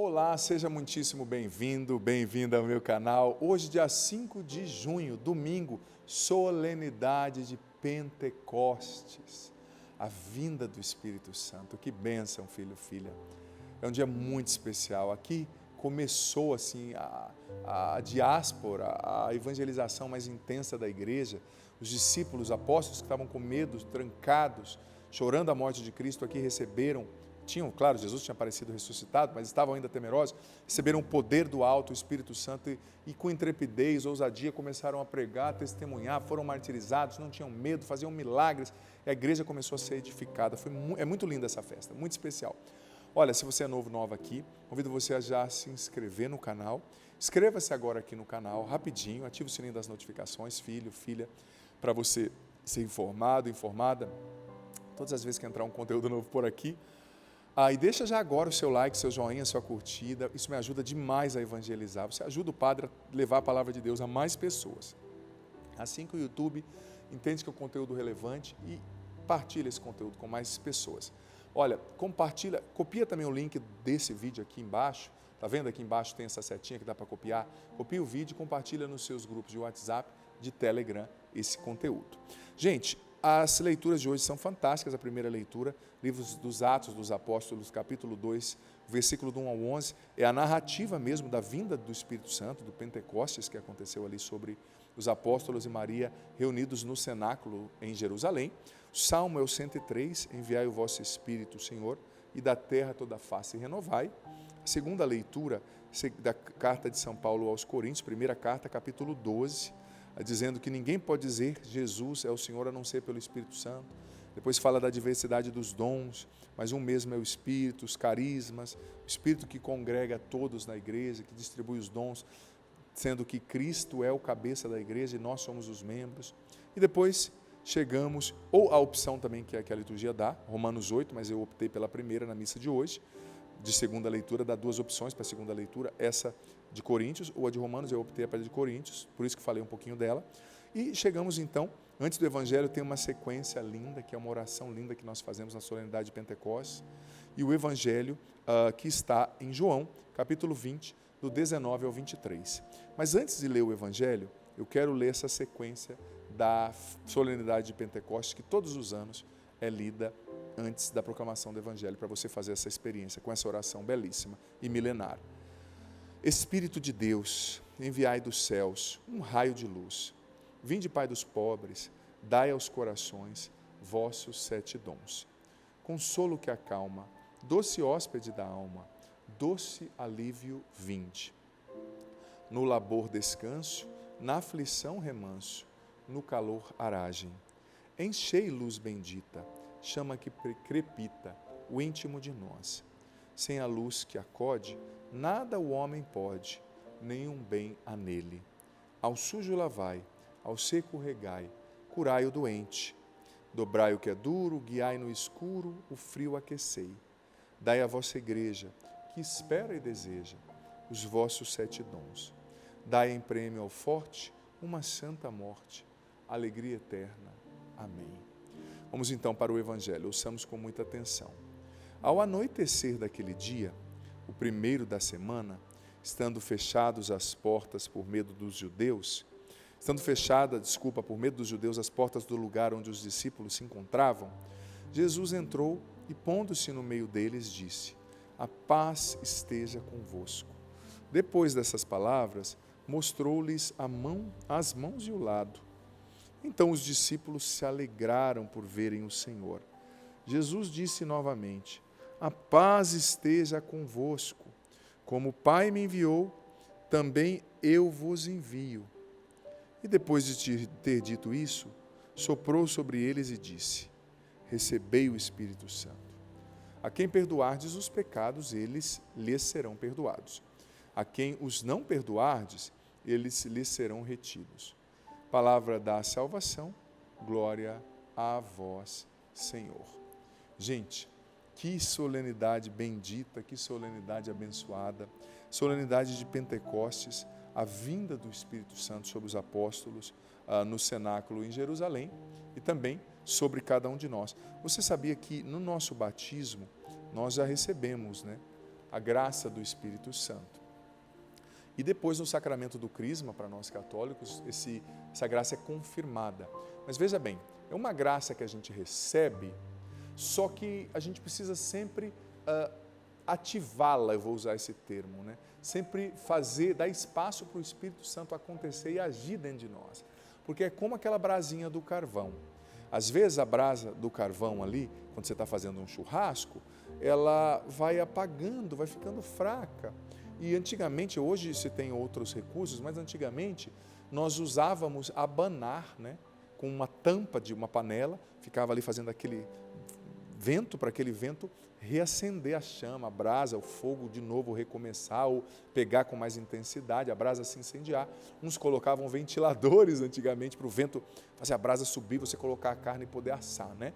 Olá, seja muitíssimo bem-vindo, bem-vinda ao meu canal. Hoje, dia 5 de junho, domingo, solenidade de Pentecostes, a vinda do Espírito Santo. Que bênção, filho, filha. É um dia muito especial. Aqui começou assim a diáspora, a evangelização mais intensa da igreja. Os discípulos, os apóstolos que estavam com medo, trancados, chorando a morte de Cristo, aqui receberam. Claro, Jesus tinha aparecido ressuscitado, mas estavam ainda temerosos, receberam o poder do alto, o Espírito Santo, e com intrepidez, ousadia, começaram a pregar, a testemunhar, foram martirizados, não tinham medo, faziam milagres, e a igreja começou a ser edificada. É muito linda essa festa, muito especial. Olha, se você é novo, nova aqui, convido você a já se inscrever no canal. Inscreva-se agora aqui no canal, rapidinho, ative o sininho das notificações, filho, filha, para você ser informado, informada, todas as vezes que entrar um conteúdo novo por aqui. E deixa já agora o seu like, seu joinha, sua curtida. Isso me ajuda demais a evangelizar. Você ajuda o padre a levar a palavra de Deus a mais pessoas. Assim que o YouTube entende que é um conteúdo relevante e partilha esse conteúdo com mais pessoas. Olha, compartilha, copia também o link desse vídeo aqui embaixo. Tá vendo aqui embaixo tem essa setinha que dá para copiar? Copia o vídeo e compartilha nos seus grupos de WhatsApp, de Telegram, esse conteúdo. Gente, as leituras de hoje são fantásticas. A primeira leitura, livros dos Atos dos Apóstolos, capítulo 2, versículo do 1 ao 11, é a narrativa mesmo da vinda do Espírito Santo, do Pentecostes, que aconteceu ali sobre os apóstolos e Maria reunidos no cenáculo em Jerusalém. O Salmo é o 103, enviai o vosso Espírito, Senhor, e da terra toda a face renovai. A segunda leitura da carta de São Paulo aos Coríntios, primeira carta, capítulo 12, dizendo que ninguém pode dizer Jesus é o Senhor a não ser pelo Espírito Santo. Depois fala da diversidade dos dons, mas um mesmo é o Espírito, os carismas, o Espírito que congrega todos na igreja, que distribui os dons, sendo que Cristo é o cabeça da igreja e nós somos os membros. E depois chegamos, ou a opção também que a liturgia dá, Romanos 8, mas eu optei pela primeira na missa de hoje, de segunda leitura, dá duas opções para a segunda leitura, essa de Coríntios ou a de Romanos, eu optei para a de Coríntios, por isso que falei um pouquinho dela. E chegamos então, antes do Evangelho tem uma sequência linda, que é uma oração linda que nós fazemos na solenidade de Pentecostes, e o Evangelho que está em João, capítulo 20, do 19 ao 23. Mas antes de ler o Evangelho, eu quero ler essa sequência da solenidade de Pentecostes, que todos os anos é lida antes da proclamação do Evangelho, para você fazer essa experiência com essa oração belíssima e milenar. Espírito de Deus, enviai dos céus um raio de luz. Vinde, Pai dos pobres, dai aos corações vossos 7 dons. Consolo que acalma, doce hóspede da alma, doce alívio vinde. No labor descanso, na aflição remanso, no calor aragem. Enchei luz bendita, chama que crepita o íntimo de nós. Sem a luz que acode, nada o homem pode, nenhum bem há nele. Ao sujo lavai, ao seco regai, curai o doente. Dobrai o que é duro, guiai no escuro, o frio aquecei. Dai à vossa igreja, que espera e deseja, os vossos 7 dons. Dai em prêmio ao forte uma santa morte, alegria eterna. Amém. Vamos então para o Evangelho, ouçamos com muita atenção. Ao anoitecer daquele dia, o primeiro da semana, estando fechadas as portas por medo dos judeus, por medo dos judeus as portas do lugar onde os discípulos se encontravam, Jesus entrou e, pondo-se no meio deles, disse: a paz esteja convosco. Depois dessas palavras, mostrou-lhes as mãos e o lado. Então os discípulos se alegraram por verem o Senhor. Jesus disse novamente: a paz esteja convosco. Como o Pai me enviou, também eu vos envio. E depois de ter dito isso, soprou sobre eles e disse: recebei o Espírito Santo. A quem perdoardes os pecados, eles lhes serão perdoados. A quem os não perdoardes, eles lhes serão retidos. Palavra da salvação, glória a vós, Senhor. Gente, que solenidade bendita, que solenidade abençoada, solenidade de Pentecostes, a vinda do Espírito Santo sobre os apóstolos no cenáculo em Jerusalém e também sobre cada um de nós. Você sabia que no nosso batismo nós já recebemos, a graça do Espírito Santo. E depois, no sacramento do Crisma, para nós católicos, essa graça é confirmada. Mas veja bem, é uma graça que a gente recebe, só que a gente precisa sempre ativá-la, eu vou usar esse termo, né? Sempre dar espaço para o Espírito Santo acontecer e agir dentro de nós. Porque é como aquela brasinha do carvão. Às vezes a brasa do carvão ali, quando você está fazendo um churrasco, ela vai apagando, vai ficando fraca. E antigamente, hoje se tem outros recursos, mas antigamente nós usávamos abanar, né? Com uma tampa de uma panela, ficava ali fazendo aquele vento, para aquele vento reacender a chama, a brasa, o fogo de novo recomeçar ou pegar com mais intensidade, a brasa se incendiar. Uns colocavam ventiladores antigamente para o vento fazer a brasa subir, você colocar a carne e poder assar, né?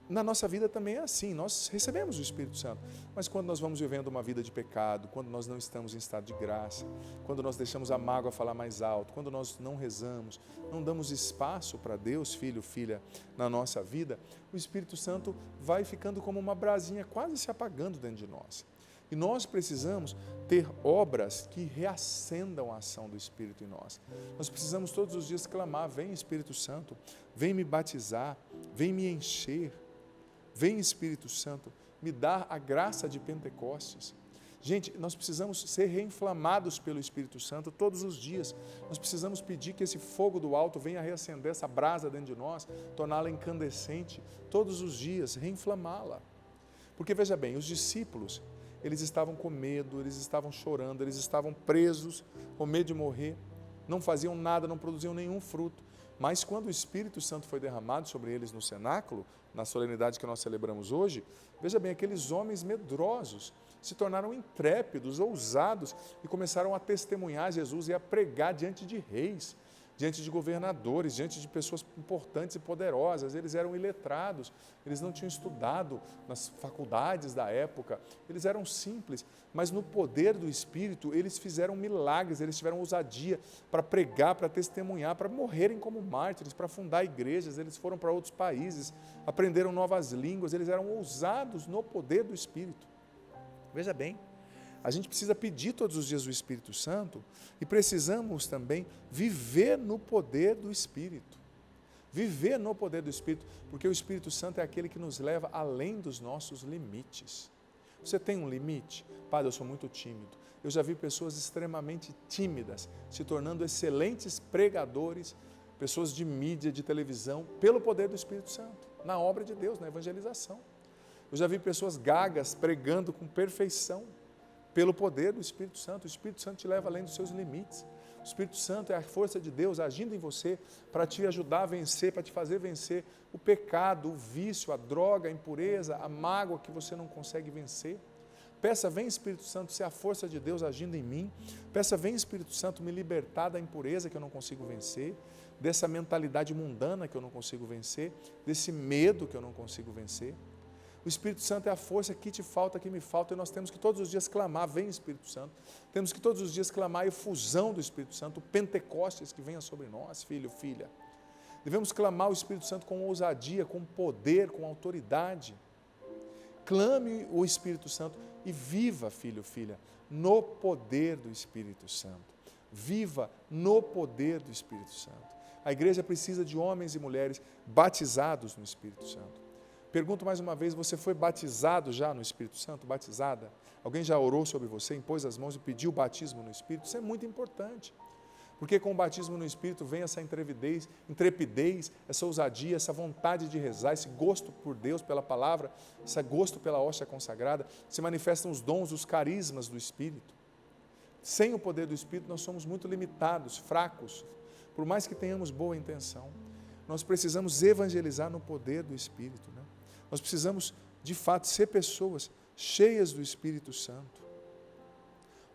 Na nossa vida também é assim, nós recebemos o Espírito Santo, mas quando nós vamos vivendo uma vida de pecado, quando nós não estamos em estado de graça, quando nós deixamos a mágoa falar mais alto, quando nós não rezamos, não damos espaço para Deus, filho, filha, na nossa vida, o Espírito Santo vai ficando como uma brasinha, quase se apagando dentro de nós. E nós precisamos ter obras que reacendam a ação do Espírito em nós. Nós precisamos todos os dias clamar: vem Espírito Santo, vem me batizar, vem me encher. Vem Espírito Santo, me dá a graça de Pentecostes. Gente, nós precisamos ser reinflamados pelo Espírito Santo todos os dias. Nós precisamos pedir que esse fogo do alto venha reacender essa brasa dentro de nós, torná-la incandescente todos os dias, reinflamá-la. Porque veja bem, os discípulos, eles estavam com medo, eles estavam chorando, eles estavam presos, com medo de morrer, não faziam nada, não produziam nenhum fruto. Mas quando o Espírito Santo foi derramado sobre eles no cenáculo, na solenidade que nós celebramos hoje, veja bem, aqueles homens medrosos se tornaram intrépidos, ousados e começaram a testemunhar Jesus e a pregar diante de reis, diante de governadores, diante de pessoas importantes e poderosas. Eles eram iletrados, eles não tinham estudado nas faculdades da época, eles eram simples, mas no poder do Espírito eles fizeram milagres, eles tiveram ousadia para pregar, para testemunhar, para morrerem como mártires, para fundar igrejas. Eles foram para outros países, aprenderam novas línguas, eles eram ousados no poder do Espírito. Veja bem, a gente precisa pedir todos os dias o Espírito Santo e precisamos também viver no poder do Espírito. Viver no poder do Espírito, porque o Espírito Santo é aquele que nos leva além dos nossos limites. Você tem um limite? Padre, eu sou muito tímido. Eu já vi pessoas extremamente tímidas se tornando excelentes pregadores, pessoas de mídia, de televisão, pelo poder do Espírito Santo, na obra de Deus, na evangelização. Eu já vi pessoas gagas pregando com perfeição, pelo poder do Espírito Santo. O Espírito Santo te leva além dos seus limites. O Espírito Santo é a força de Deus agindo em você para te ajudar a vencer, para te fazer vencer o pecado, o vício, a droga, a impureza, a mágoa que você não consegue vencer. Peça: vem Espírito Santo, ser a força de Deus agindo em mim. Peça: vem Espírito Santo, me libertar da impureza que eu não consigo vencer, dessa mentalidade mundana que eu não consigo vencer, desse medo que eu não consigo vencer. O Espírito Santo é a força que te falta, que me falta, e nós temos que todos os dias clamar: vem Espírito Santo. Temos que todos os dias clamar a efusão do Espírito Santo, o Pentecostes que venha sobre nós, filho, filha. Devemos clamar o Espírito Santo com ousadia, com poder, com autoridade. Clame o Espírito Santo e viva, filho, filha, no poder do Espírito Santo. Viva no poder do Espírito Santo. A igreja precisa de homens e mulheres batizados no Espírito Santo. Pergunto mais uma vez: você foi batizado já no Espírito Santo? Batizada? Alguém já orou sobre você, impôs as mãos e pediu o batismo no Espírito? Isso é muito importante, porque com o batismo no Espírito vem essa intrepidez, essa ousadia, essa vontade de rezar, esse gosto por Deus, pela palavra, esse gosto pela hóstia consagrada. Se manifestam os dons, os carismas do Espírito. Sem o poder do Espírito nós somos muito limitados, fracos, por mais que tenhamos boa intenção. Nós precisamos evangelizar no poder do Espírito, né? Nós precisamos, de fato, ser pessoas cheias do Espírito Santo.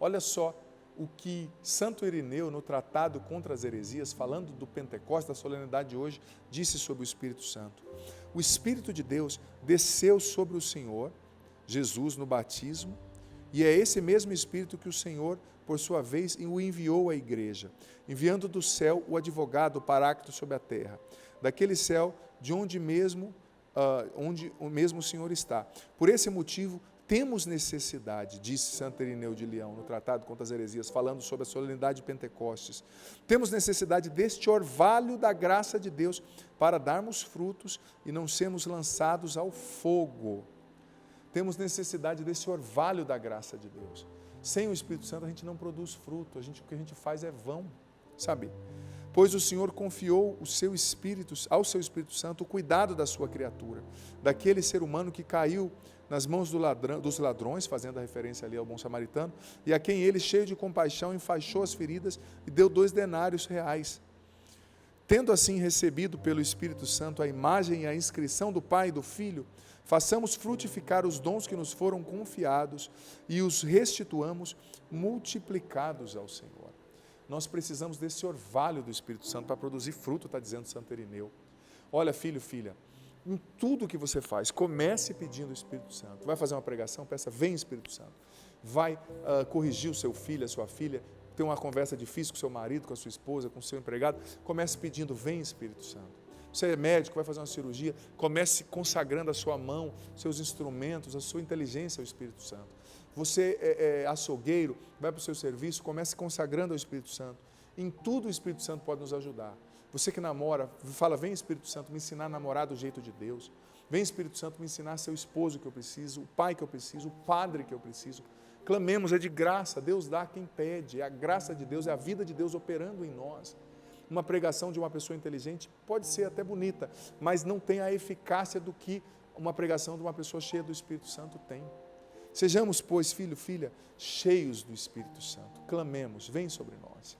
Olha só o que Santo Irineu, no Tratado contra as Heresias, falando do Pentecostes, da solenidade de hoje, disse sobre o Espírito Santo. O Espírito de Deus desceu sobre o Senhor, Jesus, no batismo, e é esse mesmo Espírito que o Senhor, por sua vez, o enviou à igreja, enviando do céu o advogado, o Paráclito sobre a terra, daquele céu de onde o mesmo Senhor está. Por esse motivo, Temos necessidade, disse Santo Irineu de Leão, no Tratado contra as Heresias, falando sobre a solenidade de Pentecostes, temos necessidade deste orvalho da graça de Deus para darmos frutos e não sermos lançados ao fogo. Temos necessidade desse orvalho da graça de Deus. Sem o Espírito Santo a gente não produz fruto, o que a gente faz é vão, sabe? Pois o Senhor confiou ao seu Espírito Santo o cuidado da sua criatura, daquele ser humano que caiu nas mãos dos ladrões, fazendo a referência ali ao bom samaritano, e a quem ele, cheio de compaixão, enfaixou as feridas e deu 2 denários reais. Tendo assim recebido pelo Espírito Santo a imagem e a inscrição do Pai e do Filho, façamos frutificar os dons que nos foram confiados e os restituamos multiplicados ao Senhor. Nós precisamos desse orvalho do Espírito Santo para produzir fruto, está dizendo Santo Irineu. Olha, filho, filha, em tudo que você faz, comece pedindo o Espírito Santo. Vai fazer uma pregação, peça, vem Espírito Santo. Vai corrigir o seu filho, a sua filha, ter uma conversa difícil com o seu marido, com a sua esposa, com o seu empregado, comece pedindo, vem Espírito Santo. Você é médico, vai fazer uma cirurgia, comece consagrando a sua mão, seus instrumentos, a sua inteligência ao Espírito Santo. Você é açougueiro, vai para o seu serviço, comece consagrando ao Espírito Santo. Em tudo o Espírito Santo pode nos ajudar. Você que namora, fala, vem Espírito Santo me ensinar a namorar do jeito de Deus. Vem Espírito Santo me ensinar a ser o esposo que eu preciso, o pai que eu preciso, o padre que eu preciso. Clamemos, é de graça, Deus dá a quem pede, é a graça de Deus, é a vida de Deus operando em nós. Uma pregação de uma pessoa inteligente pode ser até bonita, mas não tem a eficácia do que uma pregação de uma pessoa cheia do Espírito Santo tem. Sejamos, pois, filho, filha, cheios do Espírito Santo. Clamemos, vem sobre nós.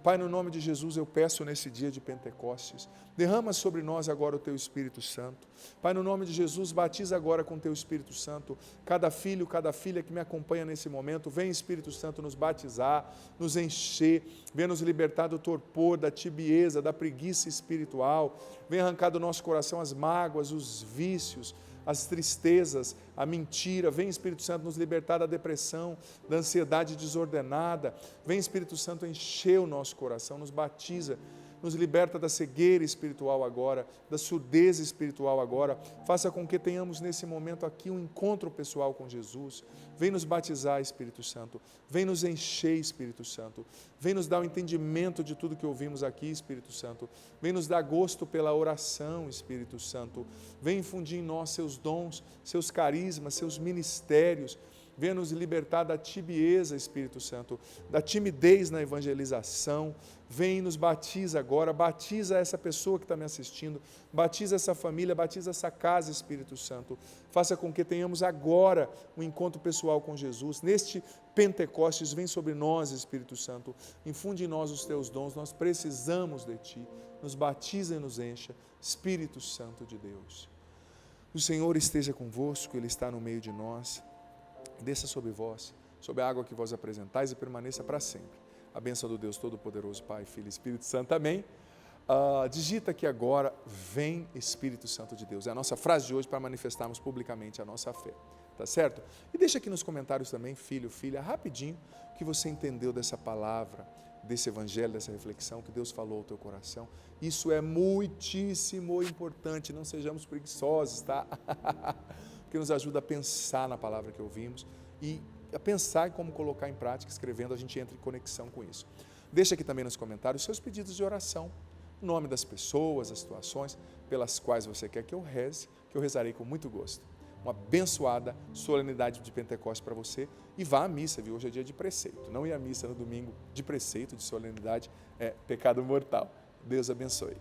Pai, no nome de Jesus, eu peço nesse dia de Pentecostes, derrama sobre nós agora o Teu Espírito Santo. Pai, no nome de Jesus, batiza agora com o Teu Espírito Santo cada filho, cada filha que me acompanha nesse momento. Vem, Espírito Santo, nos batizar, nos encher, vem nos libertar do torpor, da tibieza, da preguiça espiritual. Vem arrancar do nosso coração as mágoas, os vícios, as tristezas, a mentira. Vem Espírito Santo nos libertar da depressão, da ansiedade desordenada. Vem Espírito Santo encher o nosso coração, nos batiza, nos liberta da cegueira espiritual agora, da surdez espiritual agora. Faça com que tenhamos nesse momento aqui um encontro pessoal com Jesus. Vem nos batizar, Espírito Santo. Vem nos encher, Espírito Santo. Vem nos dar o entendimento de tudo que ouvimos aqui, Espírito Santo. Vem nos dar gosto pela oração, Espírito Santo. Vem infundir em nós seus dons, seus carismas, seus ministérios. Venha nos libertar da tibieza, Espírito Santo, da timidez na evangelização. Vem e nos batiza agora, batiza essa pessoa que está me assistindo, batiza essa família, batiza essa casa, Espírito Santo. Faça com que tenhamos agora um encontro pessoal com Jesus. Neste Pentecostes, vem sobre nós, Espírito Santo, infunde em nós os Teus dons, nós precisamos de Ti. Nos batiza e nos encha, Espírito Santo de Deus. O Senhor esteja convosco, Ele está no meio de nós. Desça sobre vós, sobre a água que vós apresentais e permaneça para sempre. A bênção do Deus Todo-Poderoso, Pai, Filho e Espírito Santo. Amém. Digita aqui agora, vem Espírito Santo de Deus. É a nossa frase de hoje para manifestarmos publicamente a nossa fé. Tá certo? E deixa aqui nos comentários também, filho, filha, rapidinho, o que você entendeu dessa palavra, desse evangelho, dessa reflexão que Deus falou ao teu coração. Isso é muitíssimo importante, não sejamos preguiçosos, tá? Porque nos ajuda a pensar na palavra que ouvimos e a pensar em como colocar em prática, escrevendo, a gente entra em conexão com isso. Deixa aqui também nos comentários seus pedidos de oração, o nome das pessoas, as situações pelas quais você quer que eu reze, que eu rezarei com muito gosto. Uma abençoada solenidade de Pentecostes para você e vá à missa, viu? Hoje é dia de preceito, não ir à missa no domingo de preceito, de solenidade, é pecado mortal. Deus abençoe.